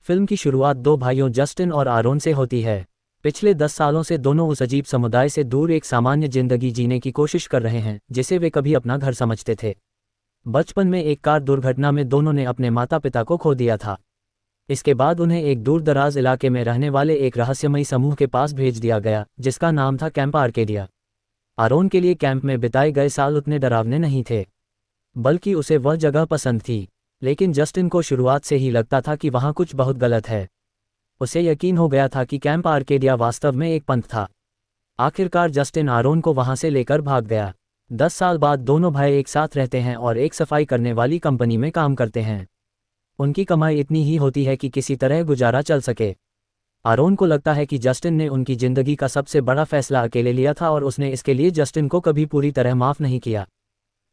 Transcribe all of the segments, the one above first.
Film की शुरुआत दो भाइयों जस्टिन और आरोन से होती है। पिछले 10 सालों से दोनों उस अजीब समुदाय से दूर एक सामान्य जिंदगी जीने की कोशिश कर रहे हैं जिसे वे कभी अपना घर समझते थे। बचपन में एक कार दुर्घटना में दोनों ने अपने माता पिता को खो दिया था। इसके बाद उन्हें एक दूर दराज इलाके में रहने वाले एक रहस्यमयी समूह के पास भेज दिया गया जिसका नाम था कैंप आर्केडिया। आरोन के लिए कैंप में बिताए गए साल उतने डरावने नहीं थे, बल्कि उसे वह जगह पसंद थी। लेकिन जस्टिन को शुरुआत से ही लगता था कि वहाँ कुछ बहुत गलत है। उसे यकीन हो गया था कि कैंप आर्केडिया वास्तव में एक पंथ था। आखिरकार जस्टिन आरोन को वहाँ से लेकर भाग गया। 10 साल बाद दोनों भाई एक साथ रहते हैं और एक सफाई करने वाली कंपनी में काम करते हैं। उनकी कमाई इतनी ही होती है कि किसी तरह गुजारा चल सके। आरोन को लगता है कि जस्टिन ने उनकी जिंदगी का सबसे बड़ा फैसला अकेले लिया था और उसने इसके लिए जस्टिन को कभी पूरी तरह माफ़ नहीं किया।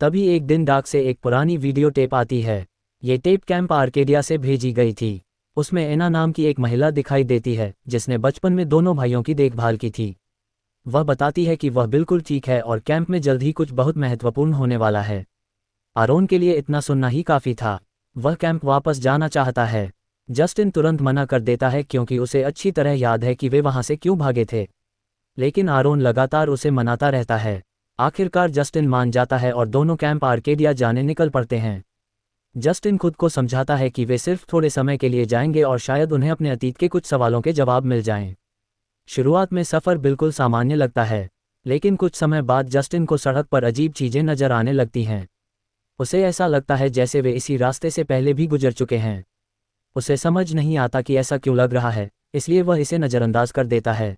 तभी एक दिन डाक से एक पुरानी वीडियो टेप आती है। ये टेप कैंप आर्केडिया से भेजी गई थी। उसमें एना नाम की एक महिला दिखाई देती है जिसने बचपन में दोनों भाइयों की देखभाल की थी। वह बताती है कि वह बिल्कुल ठीक है और कैंप में जल्द ही कुछ बहुत महत्वपूर्ण होने वाला है। आरोन के लिए इतना सुनना ही काफ़ी था। वह कैंप वापस जाना चाहता है। जस्टिन तुरंत मना कर देता है क्योंकि उसे अच्छी तरह याद है कि वे वहाँ से क्यों भागे थे। लेकिन आरोन लगातार उसे मनाता रहता है। आखिरकार जस्टिन मान जाता है और दोनों कैंप आर्केडिया जाने निकल पड़ते हैं। जस्टिन खुद को समझाता है कि वे सिर्फ थोड़े समय के लिए जाएंगे और शायद उन्हें अपने अतीत के कुछ सवालों के जवाब मिल जाएं। शुरुआत में सफ़र बिल्कुल सामान्य लगता है, लेकिन कुछ समय बाद जस्टिन को सड़क पर अजीब चीज़ें नजर आने लगती हैं। उसे ऐसा लगता है जैसे वे इसी रास्ते से पहले भी गुजर चुके हैं। उसे समझ नहीं आता कि ऐसा क्यों लग रहा है, इसलिए वह इसे नज़रअंदाज कर देता है।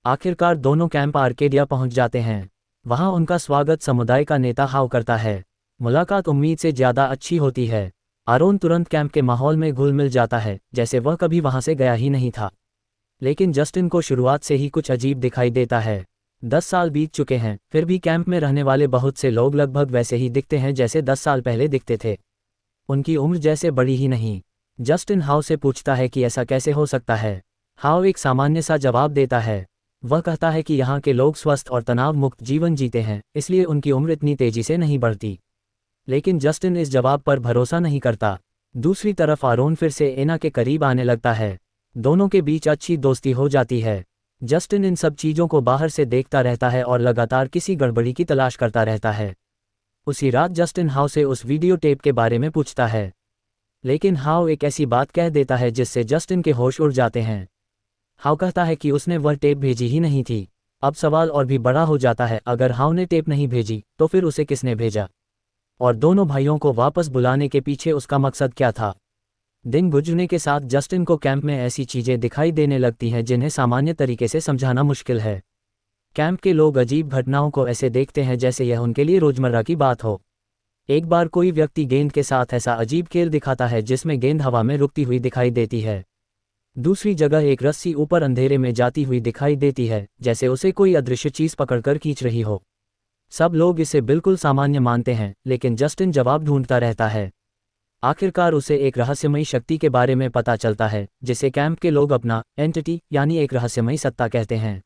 आखिरकार दोनों कैंप आर्केडिया पहुंच जाते हैं। वहां उनका स्वागत समुदाय का नेता हाउ करता है। मुलाकात उम्मीद से ज़्यादा अच्छी होती है। आरोन तुरंत कैंप के माहौल में घुल मिल जाता है जैसे वह कभी वहां से गया ही नहीं था। लेकिन जस्टिन को शुरुआत से ही कुछ अजीब दिखाई देता है। 10 साल बीत चुके हैं, फिर भी कैंप में रहने वाले बहुत से लोग लगभग वैसे ही दिखते हैं जैसे 10 साल पहले दिखते थे। उनकी उम्र जैसे बड़ी ही नहीं। जस्टिन हाउ से पूछता है कि ऐसा कैसे हो सकता है। हाउ एक सामान्य सा जवाब देता है। वह कहता है कि यहाँ के लोग स्वस्थ और तनाव मुक्त जीवन जीते हैं, इसलिए उनकी उम्र इतनी तेजी से नहीं बढ़ती। लेकिन जस्टिन इस जवाब पर भरोसा नहीं करता। दूसरी तरफ आरोन फिर से एना के करीब आने लगता है। दोनों के बीच अच्छी दोस्ती हो जाती है। जस्टिन इन सब चीज़ों को बाहर से देखता रहता है और लगातार किसी गड़बड़ी की तलाश करता रहता है। उसी रात जस्टिन हाउ से उस वीडियो टेप के बारे में पूछता है, लेकिन हाउ एक ऐसी बात कह देता है जिससे जस्टिन के होश उड़ जाते हैं। हाउ कहता है कि उसने वह टेप भेजी ही नहीं थी। अब सवाल और भी बड़ा हो जाता है, अगर हाउ ने टेप नहीं भेजी तो फिर उसे किसने भेजा, और दोनों भाइयों को वापस बुलाने के पीछे उसका मकसद क्या था। दिन गुजरने के साथ जस्टिन को कैंप में ऐसी चीज़ें दिखाई देने लगती हैं जिन्हें सामान्य तरीके से समझाना मुश्किल है। कैंप के लोग अजीब घटनाओं को ऐसे देखते हैं जैसे यह उनके लिए रोजमर्रा की बात हो। एक बार कोई व्यक्ति गेंद के साथ ऐसा अजीब खेल दिखाता है जिसमें गेंद हवा में रुकती हुई दिखाई देती है। दूसरी जगह एक रस्सी ऊपर अंधेरे में जाती हुई दिखाई देती है जैसे उसे कोई अदृश्य चीज़ पकड़कर खींच रही हो। सब लोग इसे बिल्कुल सामान्य मानते हैं, लेकिन जस्टिन जवाब ढूंढता रहता है। आखिरकार उसे एक रहस्यमयी शक्ति के बारे में पता चलता है जिसे कैंप के लोग अपना एंटिटी यानी एक रहस्यमयी सत्ता कहते हैं।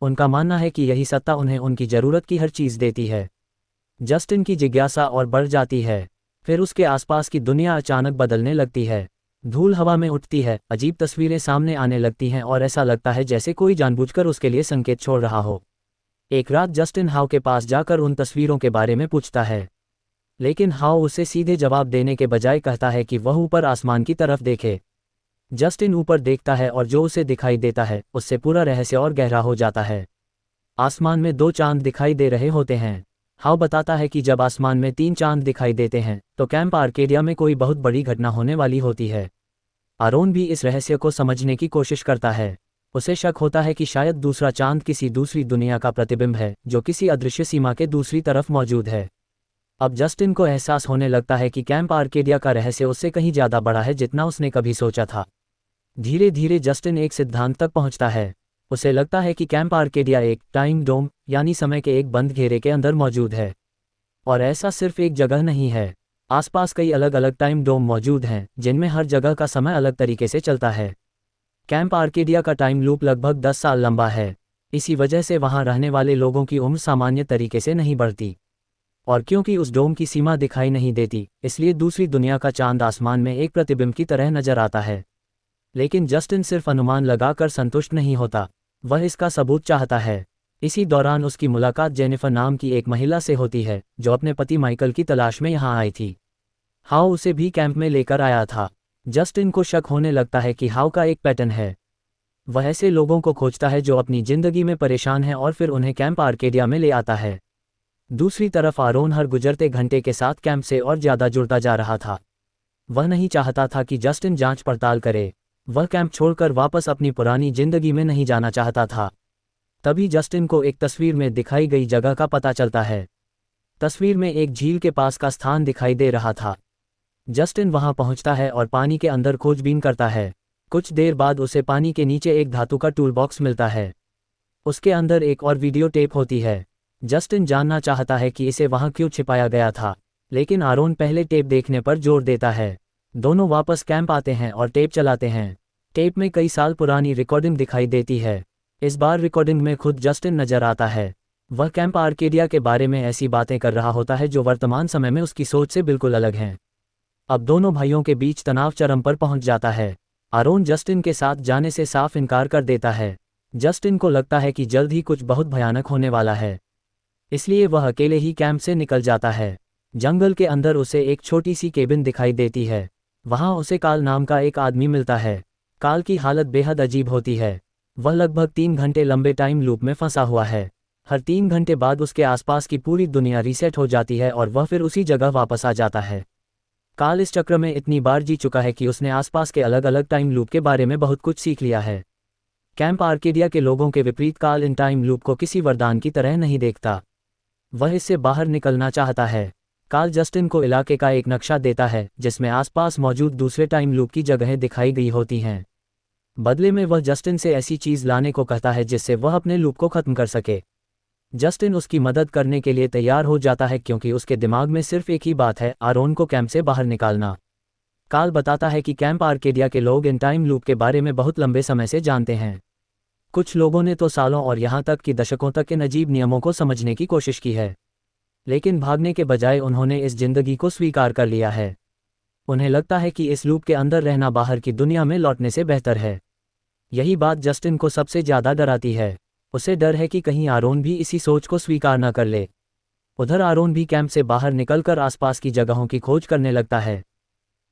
उनका मानना है कि यही सत्ता उन्हें उनकी ज़रूरत की हर चीज़ देती है। जस्टिन की जिज्ञासा और बढ़ जाती है। फिर उसके आसपास की दुनिया अचानक बदलने लगती है। धूल हवा में उठती है, अजीब तस्वीरें सामने आने लगती हैं और ऐसा लगता है जैसे कोई जानबूझकर उसके लिए संकेत छोड़ रहा हो। एक रात जस्टिन हाउ के पास जाकर उन तस्वीरों के बारे में पूछता है, लेकिन हाउ उसे सीधे जवाब देने के बजाय कहता है कि वह ऊपर आसमान की तरफ देखे। जस्टिन ऊपर देखता है और जो उसे दिखाई देता है उससे पूरा रहस्य और गहरा हो जाता है। आसमान में 2 चांद दिखाई दे रहे होते हैं। हाउ बताता है कि जब आसमान में 3 चांद दिखाई देते हैं तो कैंप आर्केडिया में कोई बहुत बड़ी घटना होने वाली होती है। आरोन भी इस रहस्य को समझने की कोशिश करता है। उसे शक होता है कि शायद दूसरा चांद किसी दूसरी दुनिया का प्रतिबिंब है जो किसी अदृश्य सीमा के दूसरी तरफ मौजूद है। अब जस्टिन को एहसास होने लगता है कि कैंप आर्केडिया का रहस्य उससे कहीं ज़्यादा बड़ा है जितना उसने कभी सोचा था। धीरे धीरे जस्टिन एक सिद्धांत तक पहुंचता है। उसे लगता है कि कैंप आर्केडिया एक टाइम डोम यानी समय के एक बंद घेरे के अंदर मौजूद है। और ऐसा सिर्फ एक जगह नहीं है, आसपास कई अलग अलग टाइम डोम मौजूद हैं जिनमें हर जगह का समय अलग तरीके से चलता है। कैंप आर्केडिया का टाइम लूप लगभग 10 साल लंबा है। इसी वजह से वहां रहने वाले लोगों की उम्र सामान्य तरीके से नहीं बढ़ती। और क्योंकि उस डोम की सीमा दिखाई नहीं देती, इसलिए दूसरी दुनिया का चांद आसमान में एक प्रतिबिंब की तरह नजर आता है। लेकिन जस्टिन सिर्फ अनुमान लगाकर संतुष्ट नहीं होता, वह इसका सबूत चाहता है। इसी दौरान उसकी मुलाकात जेनिफर नाम की एक महिला से होती है, जो अपने पति माइकल की तलाश में यहाँ आई थी। हाउ उसे भी कैंप में लेकर आया था। जस्टिन को शक होने लगता है कि हाउ का एक पैटर्न है। वह ऐसे लोगों को खोजता है जो अपनी जिंदगी में परेशान हैं और फिर उन्हें कैंप आर्केडिया में ले आता है। दूसरी तरफ आरोन हर गुजरते घंटे के साथ कैंप से और ज़्यादा जुड़ता जा रहा था। वह नहीं चाहता था कि जस्टिन जांच पड़ताल करे। वह कैंप छोड़कर वापस अपनी पुरानी जिंदगी में नहीं जाना चाहता था। तभी जस्टिन को एक तस्वीर में दिखाई गई जगह का पता चलता है। तस्वीर में एक झील के पास का स्थान दिखाई दे रहा था। जस्टिन वहां पहुंचता है और पानी के अंदर खोजबीन करता है। कुछ देर बाद उसे पानी के नीचे एक धातु का टूल बॉक्स मिलता है। उसके अंदर एक और वीडियो टेप होती है। जस्टिन जानना चाहता है कि इसे वहां क्यों छिपाया गया था, लेकिन आरोन पहले टेप देखने पर जोर देता है। दोनों वापस कैंप आते हैं और टेप चलाते हैं। टेप में कई साल पुरानी रिकॉर्डिंग दिखाई देती है। इस बार रिकॉर्डिंग में खुद जस्टिन नजर आता है। वह कैंप आर्केडिया के बारे में ऐसी बातें कर रहा होता है जो वर्तमान समय में उसकी सोच से बिल्कुल अलग हैं। अब दोनों भाइयों के बीच तनाव चरम पर पहुंच जाता है। आरोन जस्टिन के साथ जाने से साफ इनकार कर देता है। जस्टिन को लगता है कि जल्द ही कुछ बहुत भयानक होने वाला है, इसलिए वह अकेले ही कैंप से निकल जाता है। जंगल के अंदर उसे एक छोटी सी केबिन दिखाई देती है। वहां उसे काल नाम का एक आदमी मिलता है। काल की हालत बेहद अजीब होती है। वह लगभग 3 घंटे लंबे टाइम लूप में फंसा हुआ है। हर 3 घंटे बाद उसके आसपास की पूरी दुनिया रीसेट हो जाती है और वह फिर उसी जगह वापस आ जाता है। काल इस चक्र में इतनी बार जी चुका है कि उसने आसपास के अलग अलग टाइम लूप के बारे में बहुत कुछ सीख लिया है। कैंप आर्केडिया के लोगों के विपरीत काल इन टाइम लूप को किसी वरदान की तरह नहीं देखता। वह इससे बाहर निकलना चाहता है। काल जस्टिन को इलाके का एक नक्शा देता है जिसमें आसपास मौजूद दूसरे टाइम लूप की जगहें दिखाई गई होती हैं। बदले में वह जस्टिन से ऐसी चीज़ लाने को कहता है जिससे वह अपने लूप को ख़त्म कर सके। जस्टिन उसकी मदद करने के लिए तैयार हो जाता है क्योंकि उसके दिमाग में सिर्फ एक ही बात है, आरोन को कैंप से बाहर निकालना। काल बताता है कि कैंप आर्केडिया के लोग इन टाइम लूप के बारे में बहुत लंबे समय से जानते हैं। कुछ लोगों ने तो सालों और यहाँ तक कि दशकों तक इन अजीब नियमों को समझने की कोशिश की है, लेकिन भागने के बजाय उन्होंने इस जिंदगी को स्वीकार कर लिया है। उन्हें लगता है कि इस लूप के अंदर रहना बाहर की दुनिया में लौटने से बेहतर है। यही बात जस्टिन को सबसे ज़्यादा डराती है। उसे डर है कि कहीं आरोन भी इसी सोच को स्वीकार न कर ले। उधर आरोन भी कैंप से बाहर निकलकर आसपास की जगहों की खोज करने लगता है।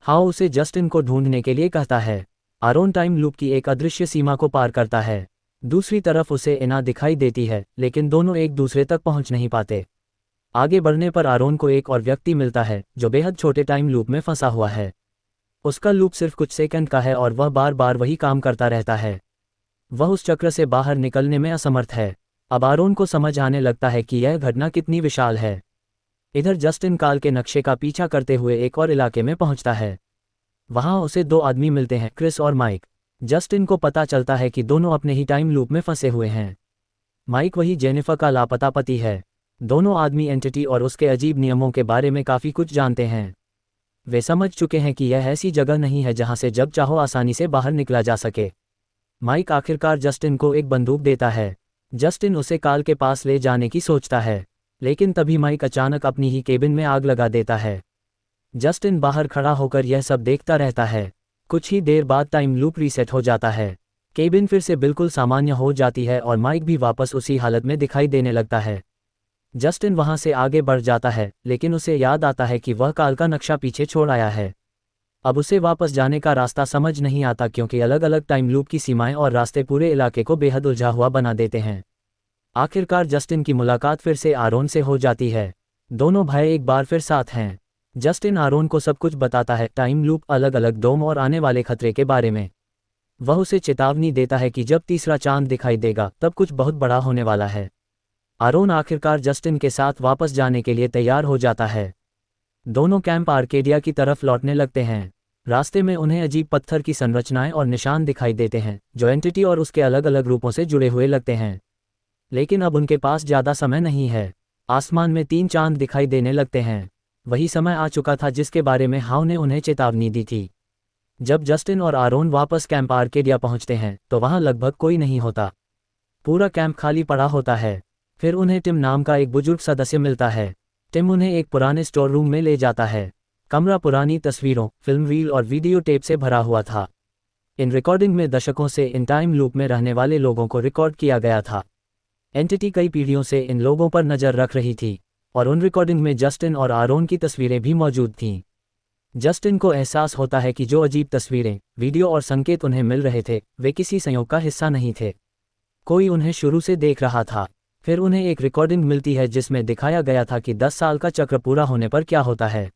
हाउ उसे जस्टिन को ढूंढने के लिए कहता है। आरोन टाइम लूप की एक अदृश्य सीमा को पार करता है। दूसरी तरफ उसे एना दिखाई देती है, लेकिन दोनों एक दूसरे तक पहुंच नहीं पाते। आगे बढ़ने पर आरोन को एक और व्यक्ति मिलता है जो बेहद छोटे टाइम लूप में फंसा हुआ है। उसका लूप सिर्फ कुछ सेकंड का है और वह बार बार वही काम करता रहता है। वह उस चक्र से बाहर निकलने में असमर्थ है। अब आरोन को समझ आने लगता है कि यह घटना कितनी विशाल है। इधर जस्टिन काल के नक्शे का पीछा करते हुए एक और इलाके में पहुंचता है। वहां उसे 2 आदमी मिलते हैं, क्रिस और माइक। जस्टिन को पता चलता है कि दोनों अपने ही टाइम लूप में फंसे हुए हैं। माइक वही जेनिफर का लापता पति है। दोनों आदमी एंटिटी और उसके अजीब नियमों के बारे में काफ़ी कुछ जानते हैं। वे समझ चुके हैं कि यह ऐसी जगह नहीं है जहां से जब चाहो आसानी से बाहर निकला जा सके। माइक आखिरकार जस्टिन को एक बंदूक देता है। जस्टिन उसे काल के पास ले जाने की सोचता है, लेकिन तभी माइक अचानक अपनी ही केबिन में आग लगा देता है। जस्टिन बाहर खड़ा होकर यह सब देखता रहता है। कुछ ही देर बाद टाइम लूप रीसेट हो जाता है। केबिन फिर से बिल्कुल सामान्य हो जाती है और माइक भी वापस उसी हालत में दिखाई देने लगता है। जस्टिन वहां से आगे बढ़ जाता है, लेकिन उसे याद आता है कि वह काल का नक्शा पीछे छोड़ आया है। अब उसे वापस जाने का रास्ता समझ नहीं आता क्योंकि अलग अलग टाइम लूप की सीमाएं और रास्ते पूरे इलाके को बेहद उलझा हुआ बना देते हैं। आखिरकार जस्टिन की मुलाकात फिर से आरोन से हो जाती है। दोनों भाई एक बार फिर साथ हैं। जस्टिन आरोन को सब कुछ बताता है, टाइम लूप, अलग अलग डोम और आने वाले खतरे के बारे में। वह उसे चेतावनी देता है कि जब तीसरा चांद दिखाई देगा तब कुछ बहुत बड़ा होने वाला है। आरोन आखिरकार जस्टिन के साथ वापस जाने के लिए तैयार हो जाता है। दोनों कैंप आर्केडिया की तरफ लौटने लगते हैं। रास्ते में उन्हें अजीब पत्थर की संरचनाएं और निशान दिखाई देते हैं जो एंटिटी और उसके अलग अलग रूपों से जुड़े हुए लगते हैं। लेकिन अब उनके पास ज़्यादा समय नहीं है। आसमान में 3 चांद दिखाई देने लगते हैं। वही समय आ चुका था जिसके बारे में हाउ ने उन्हें चेतावनी दी थी। जब जस्टिन और आरोन वापस कैंप आर्केडिया पहुंचते हैं तो वहां लगभग कोई नहीं होता। पूरा कैंप खाली पड़ा होता है। फिर उन्हें टिम नाम का एक बुजुर्ग सदस्य मिलता है। टिम उन्हें एक पुराने स्टोर रूम में ले जाता है। कमरा पुरानी तस्वीरों, फिल्म रील और वीडियो टेप से भरा हुआ था। इन रिकॉर्डिंग में दशकों से इन टाइम लूप में रहने वाले लोगों को रिकॉर्ड किया गया था। एंटिटी कई पीढ़ियों से इन लोगों पर नज़र रख रही थी और उन रिकॉर्डिंग में जस्टिन और आरोन की तस्वीरें भी मौजूद थीं। जस्टिन को एहसास होता है कि जो अजीब तस्वीरें, वीडियो और संकेत उन्हें मिल रहे थे वे किसी संयोग का हिस्सा नहीं थे। कोई उन्हें शुरू से देख रहा था। फिर उन्हें एक रिकॉर्डिंग मिलती है जिसमें दिखाया गया था कि 10 साल का चक्र पूरा होने पर क्या होता है।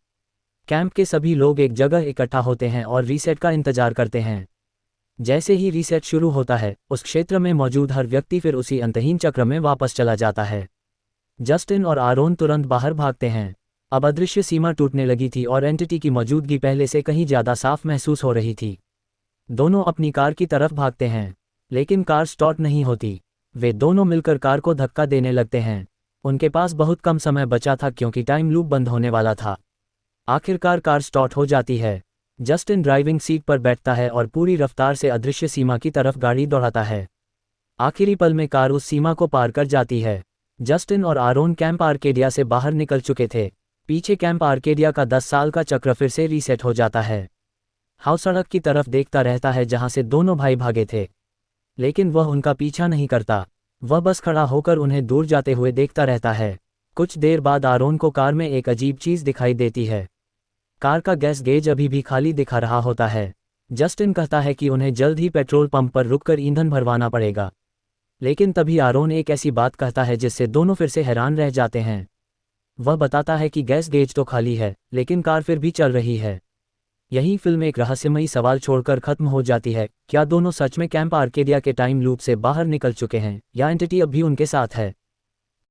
कैंप के सभी लोग एक जगह इकट्ठा होते हैं और रीसेट का इंतजार करते हैं। जैसे ही रीसेट शुरू होता है, उस क्षेत्र में मौजूद हर व्यक्ति फिर उसी अंतहीन चक्र में वापस चला जाता है। जस्टिन और आरोन तुरंत बाहर भागते हैं। अब अदृश्य सीमा टूटने लगी थी और एंटिटी की मौजूदगी पहले से कहीं ज़्यादा साफ महसूस हो रही थी। दोनों अपनी कार की तरफ भागते हैं, लेकिन कार स्टार्ट नहीं होती। वे दोनों मिलकर कार को धक्का देने लगते हैं। उनके पास बहुत कम समय बचा था क्योंकि टाइम लूप बंद होने वाला था। आखिरकार कार स्टार्ट हो जाती है। जस्टिन ड्राइविंग सीट पर बैठता है और पूरी रफ्तार से अदृश्य सीमा की तरफ गाड़ी दौड़ाता है। आखिरी पल में कार उस सीमा को पार कर जाती है। जस्टिन और आरोन कैंप आर्केडिया से बाहर निकल चुके थे। पीछे कैंप आर्केडिया का 10 साल का चक्र फिर से रीसेट हो जाता है। हाउस सड़क की तरफ देखता रहता है जहां से दोनों भाई भागे थे, लेकिन वह उनका पीछा नहीं करता। वह बस खड़ा होकर उन्हें दूर जाते हुए देखता रहता है। कुछ देर बाद आरोन को कार में एक अजीब चीज़ दिखाई देती है। कार का गैस गेज अभी भी खाली दिखा रहा होता है। जस्टिन कहता है कि उन्हें जल्द ही पेट्रोल पंप पर रुककर ईंधन भरवाना पड़ेगा, लेकिन तभी आरोन एक ऐसी बात कहता है जिससे दोनों फिर से हैरान रह जाते हैं। वह बताता है कि गैस गेज तो खाली है, लेकिन कार फिर भी चल रही है। यही फिल्म एक रहस्यमयी सवाल छोड़कर खत्म हो जाती है। क्या दोनों सच में कैंप आर्केडिया के टाइम लूप से बाहर निकल चुके हैं या एंटिटी अब भी उनके साथ है?